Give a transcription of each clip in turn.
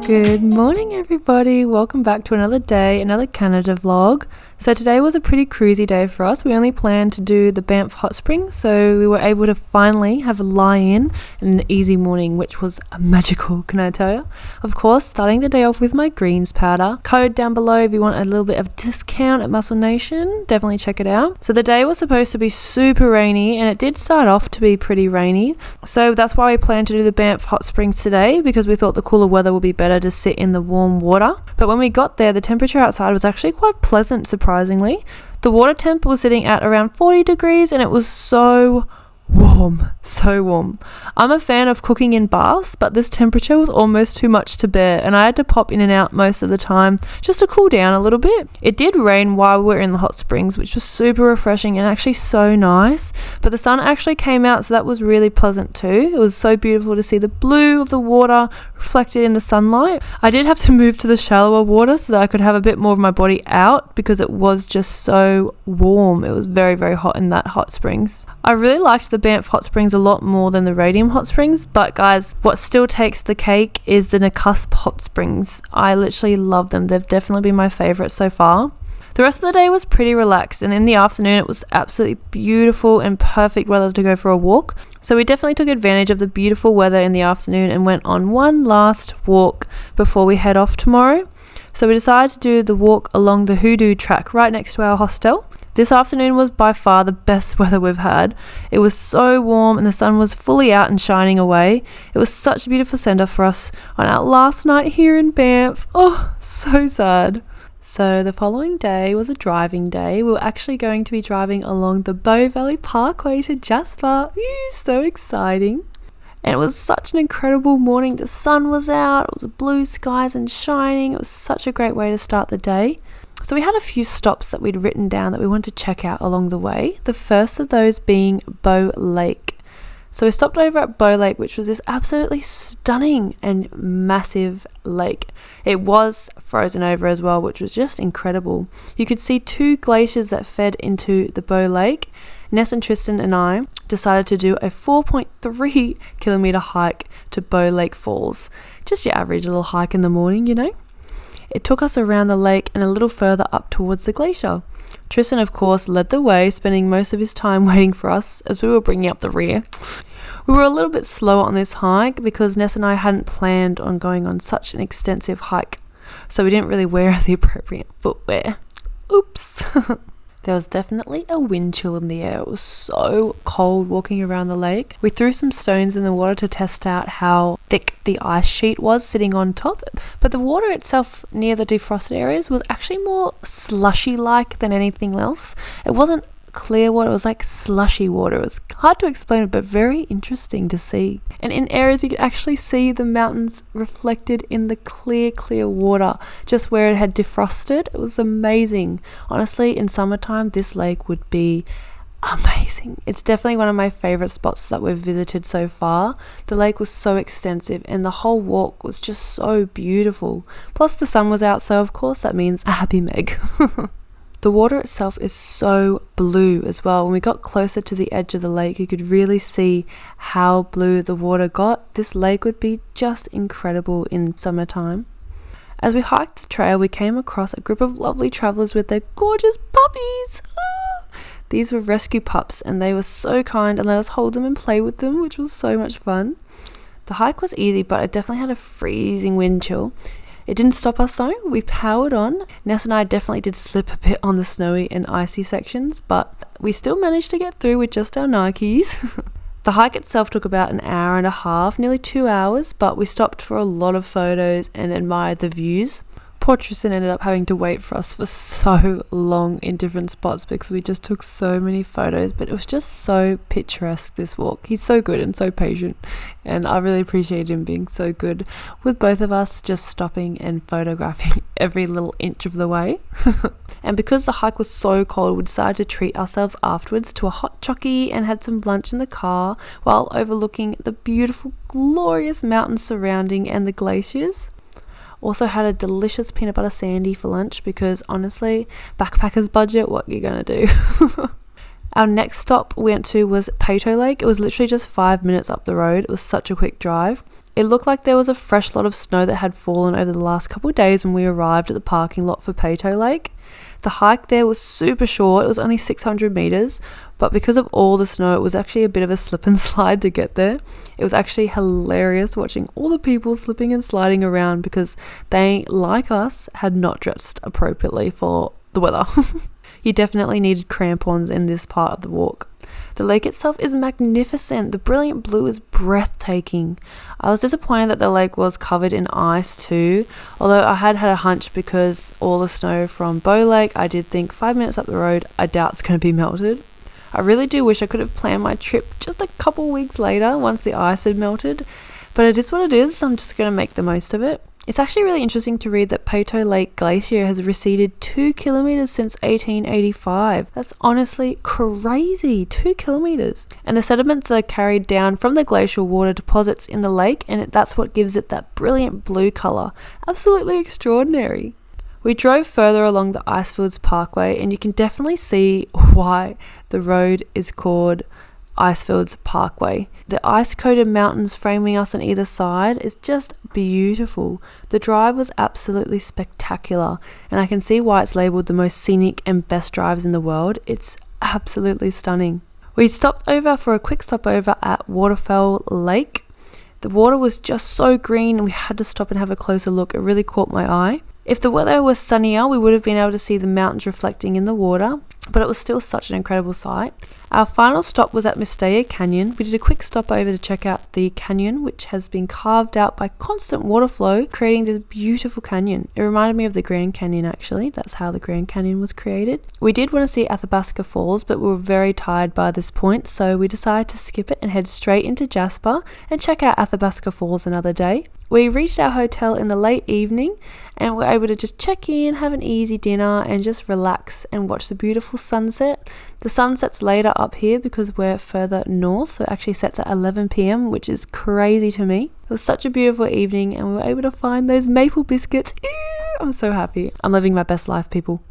Good morning everybody, welcome back to another day, another Canada vlog. So today was a pretty cruisy day for us. We only planned to do the Banff hot springs, so we were able to finally have a lie-in and an easy morning, which was magical, can I tell you? Of course, starting the day off with my greens powder. Code down below if you want a little bit of discount at Muscle Nation, definitely check it out. So the day was supposed to be super rainy, and it did start off to be pretty rainy. So that's why we planned to do the Banff hot springs today, because we thought the cooler weather would be better to sit in the warm water. But when we got there, the temperature outside was actually quite pleasant, surprisingly. The water temp was sitting at around 40 degrees and it was so warm. I'm a fan of cooking in baths, but this temperature was almost too much to bear, and I had to pop in and out most of the time just to cool down a little bit. It did rain while we were in the hot springs, which was super refreshing and actually so nice, but the sun actually came out, so that was really pleasant too. It was so beautiful to see the blue of the water reflected in the sunlight. I did have to move to the shallower water so that I could have a bit more of my body out because it was just so warm. It was very, very hot in that hot springs. I really liked the Banff hot springs a lot more than the Radium hot springs, but guys, what still takes the cake is the Nakusp hot springs. I literally love them. They've definitely been my favorite so far. The rest of the day was pretty relaxed, and in the afternoon it was absolutely beautiful and perfect weather to go for a walk. So we definitely took advantage of the beautiful weather in the afternoon and went on one last walk before we head off tomorrow. So we decided to do the walk along the Hoodoo track right next to our hostel. This afternoon was by far the best weather we've had. It was so warm and the sun was fully out and shining away. It was such a beautiful send-off for us on our last night here in Banff. Oh, so sad. So the following day was a driving day. We were actually going to be driving along the Bow Valley Parkway to Jasper. So exciting. And it was such an incredible morning. The sun was out, it was blue skies and shining. It was such a great way to start the day. So we had a few stops that we'd written down that we wanted to check out along the way. The first of those being Bow Lake. So we stopped over at Bow Lake, which was this absolutely stunning and massive lake. It was frozen over as well, which was just incredible. You could see two glaciers that fed into the Bow Lake. Ness and Tristan and I decided to do a 4.3 kilometer hike to Bow Lake Falls. Just your average little hike in the morning, you know. It took us around the lake and a little further up towards the glacier. Tristan, of course, led the way, spending most of his time waiting for us as we were bringing up the rear. We were a little bit slower on this hike because Ness and I hadn't planned on going on such an extensive hike, so we didn't really wear the appropriate footwear. Oops. There was definitely a wind chill in the air. It was so cold walking around the lake. We threw some stones in the water to test out how thick the ice sheet was sitting on top, but the water itself near the defrosted areas was actually more slushy-like than anything else. It wasn't clear water, it was like slushy water. It was hard to explain, but very interesting to see. And in areas you could actually see the mountains reflected in the clear water just where it had defrosted. It was amazing. Honestly, in summertime this lake would be amazing. It's definitely one of my favorite spots that we've visited so far. The lake was so extensive and the whole walk was just so beautiful. Plus the sun was out, so of course that means a happy Meg. The water itself is so blue as well. When we got closer to the edge of the lake, you could really see how blue the water got. This lake would be just incredible in summertime. As we hiked the trail, we came across a group of lovely travellers with their gorgeous puppies. These were rescue pups and they were so kind and let us hold them and play with them, which was so much fun. The hike was easy, but it definitely had a freezing wind chill. It didn't stop us though. We powered on. Ness and I definitely did slip a bit on the snowy and icy sections, but we still managed to get through with just our Nikes. The hike itself took about an hour and a half, nearly 2 hours, but we stopped for a lot of photos and admired the views. Poor Tristan ended up having to wait for us for so long in different spots because we just took so many photos, but it was just so picturesque, this walk. He's so good and so patient, and I really appreciate him being so good with both of us just stopping and photographing every little inch of the way. And because the hike was so cold, we decided to treat ourselves afterwards to a hot chockey and had some lunch in the car while overlooking the beautiful, glorious mountains surrounding and the glaciers. Also had a delicious peanut butter sandy for lunch because honestly, backpacker's budget, what you gonna do? Our next stop we went to was Pato Lake. It was literally just 5 minutes up the road. It was such a quick drive. It looked like there was a fresh lot of snow that had fallen over the last couple of days when we arrived at the parking lot for Pato Lake. The hike there was super short. It was only 600 meters, but because of all the snow, it was actually a bit of a slip and slide to get there. It was actually hilarious watching all the people slipping and sliding around because they, like us, had not dressed appropriately for the weather. You definitely needed crampons in this part of the walk. The lake itself is magnificent. The brilliant blue is breathtaking. I was disappointed that the lake was covered in ice too, although I had a hunch because all the snow from Bow Lake, I did think 5 minutes up the road, I doubt it's going to be melted. I really do wish I could have planned my trip just a couple weeks later once the ice had melted, but it is what it is. I'm just going to make the most of it. It's actually really interesting to read that Pato Lake Glacier has receded 2 kilometers since 1885. That's honestly crazy, 2 kilometers. And the sediments are carried down from the glacial water deposits in the lake, and that's what gives it that brilliant blue color. Absolutely extraordinary. We drove further along the ICEFIELDS Parkway, and you can definitely see why the road is called ICEFIELDS Parkway. The ice-coated mountains framing us on either side is just beautiful. The drive was absolutely spectacular, and I can see why it's labelled the most scenic and best drives in the world. It's absolutely stunning. We stopped over for a quick stopover at Waterfall Lake. The water was just so green and we had to stop and have a closer look. It really caught my eye. If the weather was sunnier, we would have been able to see the mountains reflecting in the water, but it was still such an incredible sight. Our final stop was at Mistaya Canyon. We did a quick stop over to check out the canyon, which has been carved out by constant water flow, creating this beautiful canyon. It reminded me of the Grand Canyon actually. That's how the Grand Canyon was created. We did want to see Athabasca Falls, but we were very tired by this point, so we decided to skip it and head straight into Jasper and check out Athabasca Falls another day. We reached our hotel in the late evening and were able to just check in, have an easy dinner and just relax and watch the beautiful sunset. The sun sets later up here because we're further north, so it actually sets at 11 p.m, which is crazy to me. It was such a beautiful evening and we were able to find those maple biscuits. Ew, I'm so happy. I'm living my best life, people.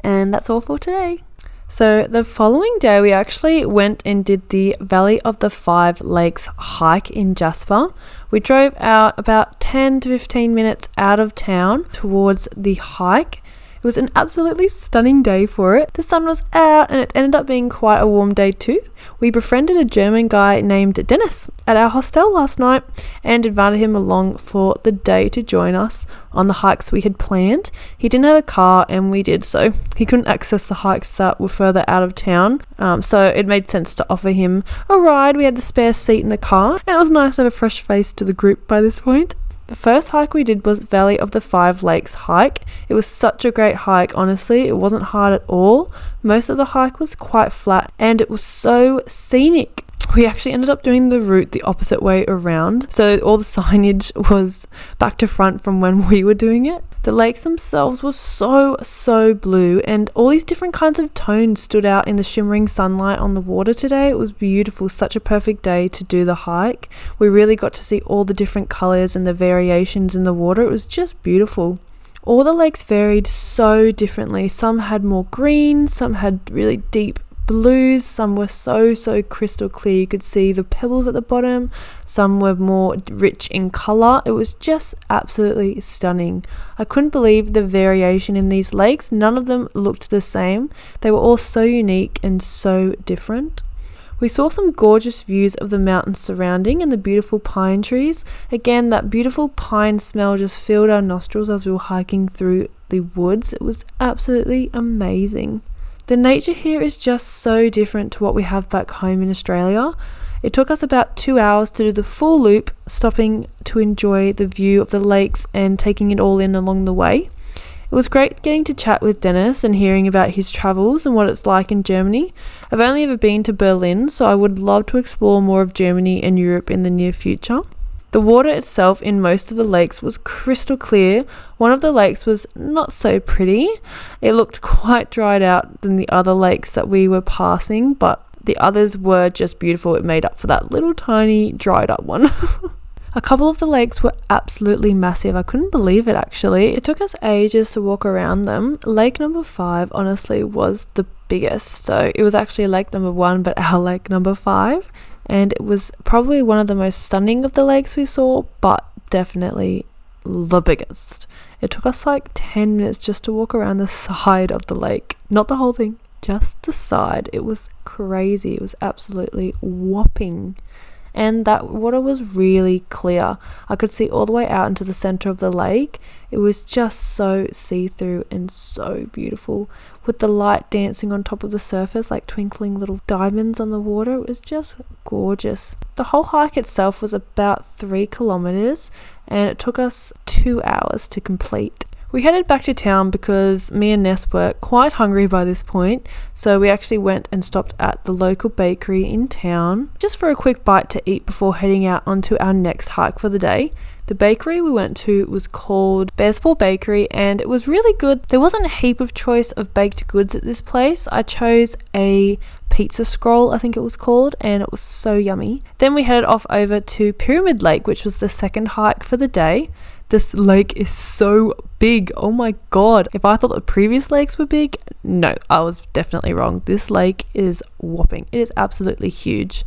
And that's all for today. So the following day we actually went and did the Valley of the Five Lakes hike in Jasper. We drove out about 10 to 15 minutes out of town towards the hike. It was an absolutely stunning day for it. The sun was out and it ended up being quite a warm day too. We befriended a German guy named Dennis at our hostel last night and invited him along for the day to join us on the hikes we had planned. He didn't have a car and we did, so he couldn't access the hikes that were further out of town. So it made sense to offer him a ride. We had the spare seat in the car and it was nice to have a fresh face to the group by this point. The first hike we did was Valley of the Five Lakes hike. It was such a great hike, honestly. It wasn't hard at all. Most of the hike was quite flat and it was so scenic. We actually ended up doing the route the opposite way around, so all the signage was back to front from when we were doing it. The lakes themselves were so blue and all these different kinds of tones stood out in the shimmering sunlight on the water today. It was beautiful, such a perfect day to do the hike. We really got to see all the different colours and the variations in the water. It was just beautiful. All the lakes varied so differently. Some had more green, some had really deep blues, some were so crystal clear. You could see the pebbles at the bottom. Some were more rich in colour. It was just absolutely stunning. I couldn't believe the variation in these lakes. None of them looked the same. They were all so unique and so different. We saw some gorgeous views of the mountains surrounding and the beautiful pine trees. Again, that beautiful pine smell just filled our nostrils as we were hiking through the woods. It was absolutely amazing. The nature here is just so different to what we have back home in Australia. It took us about 2 hours to do the full loop, stopping to enjoy the view of the lakes and taking it all in along the way. It was great getting to chat with Dennis and hearing about his travels and what it's like in Germany. I've only ever been to Berlin, so I would love to explore more of Germany and Europe in the near future. The water itself in most of the lakes was crystal clear. One of the lakes was not so pretty. It looked quite dried out than the other lakes that we were passing, but the others were just beautiful. It made up for that little tiny dried up one. A couple of the lakes were absolutely massive. I couldn't believe it actually. It took us ages to walk around them. Lake number 5 honestly was the biggest. So it was actually lake number 1, but our lake number 5. And it was probably one of the most stunning of the lakes we saw, but definitely the biggest. It took us like 10 minutes just to walk around the side of the lake. Not the whole thing, just the side. It was crazy. It was absolutely whopping. And that water was really clear. I could see all the way out into the center of the lake. It was just so see-through and so beautiful, with the light dancing on top of the surface like twinkling little diamonds on the water. It was just gorgeous. The whole hike itself was about 3 kilometers and it took us 2 hours to complete. We headed back to town because me and Ness were quite hungry by this point, so we actually went and stopped at the local bakery in town just for a quick bite to eat before heading out onto our next hike for the day. The bakery we went to was called Jasper Bakery and it was really good. There wasn't a heap of choice of baked goods at this place. I chose a pizza scroll, I think it was called, and it was so yummy. Then we headed off over to Pyramid Lake, which was the second hike for the day. This lake is so big. Oh my god. If I thought the previous lakes were big, no, I was definitely wrong. This lake is whopping. It is absolutely huge.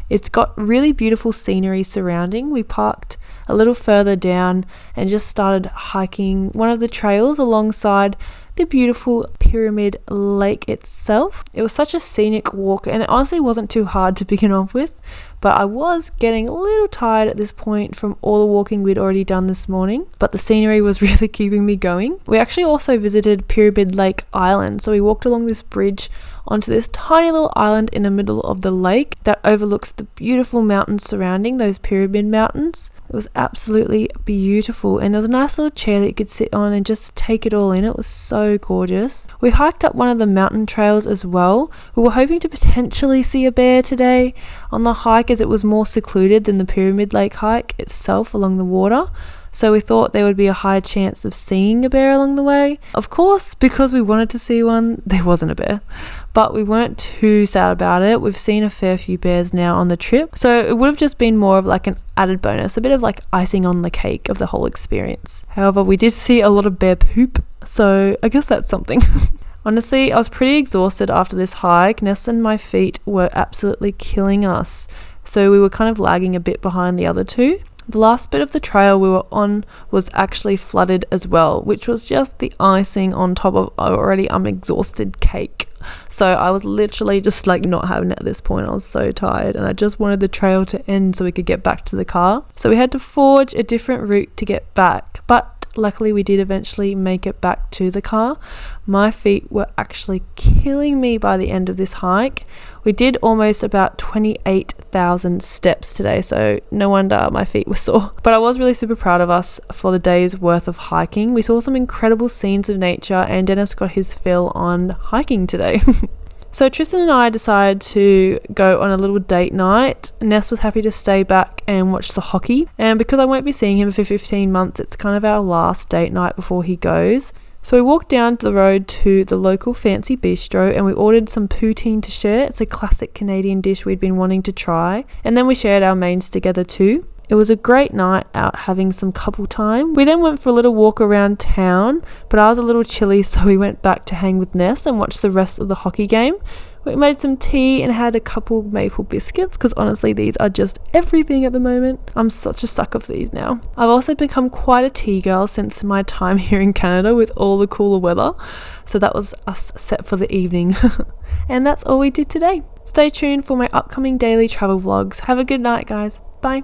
It's got really beautiful scenery surrounding. We parked a little further down and just started hiking one of the trails alongside the beautiful Pyramid Lake itself. It was such a scenic walk and it honestly wasn't too hard to begin off with, but I was getting a little tired at this point from all the walking we'd already done this morning, but the scenery was really keeping me going. We actually also visited Pyramid Lake Island, so we walked along this bridge onto this tiny little island in the middle of the lake that overlooks the beautiful mountains surrounding those Pyramid Mountains. It was absolutely beautiful and there was a nice little chair that you could sit on and just take it all in. It was so gorgeous. We hiked up one of the mountain trails as well. We were hoping to potentially see a bear today on the hike as it was more secluded than the Pyramid Lake hike itself along the water. So we thought there would be a high chance of seeing a bear along the way. Of course, because we wanted to see one, there wasn't a bear. But we weren't too sad about it. We've seen a fair few bears now on the trip. So it would have just been more of like an added bonus, a bit of like icing on the cake of the whole experience. However, we did see a lot of bear poop. So I guess that's something. Honestly, I was pretty exhausted after this hike. Ness and my feet were absolutely killing us. So we were kind of lagging a bit behind the other two. The last bit of the trail we were on was actually flooded as well, which was just the icing on top of already exhausted cake. So I was literally just like not having it at this point. I was so tired and I just wanted the trail to end so we could get back to the car. So we had to forge a different route to get back, but luckily we did eventually make it back to the car. My feet were actually killing me by the end of this hike. We did almost about 28,000 steps today, so no wonder my feet were sore. But I was really super proud of us for the day's worth of hiking. We saw some incredible scenes of nature and Dennis got his fill on hiking today. So Tristan and I decided to go on a little date night. Ness was happy to stay back and watch the hockey. And because I won't be seeing him for 15 months, it's kind of our last date night before he goes. So we walked down the road to the local fancy bistro and we ordered some poutine to share. It's a classic Canadian dish we'd been wanting to try. And then we shared our mains together too. It was a great night out having some couple time. We then went for a little walk around town, but I was a little chilly, so we went back to hang with Ness and watch the rest of the hockey game. We made some tea and had a couple maple biscuits because honestly these are just everything at the moment. I'm such a sucker for these now. I've also become quite a tea girl since my time here in Canada with all the cooler weather. So that was us set for the evening. And that's all we did today. Stay tuned for my upcoming daily travel vlogs. Have a good night, guys. Bye.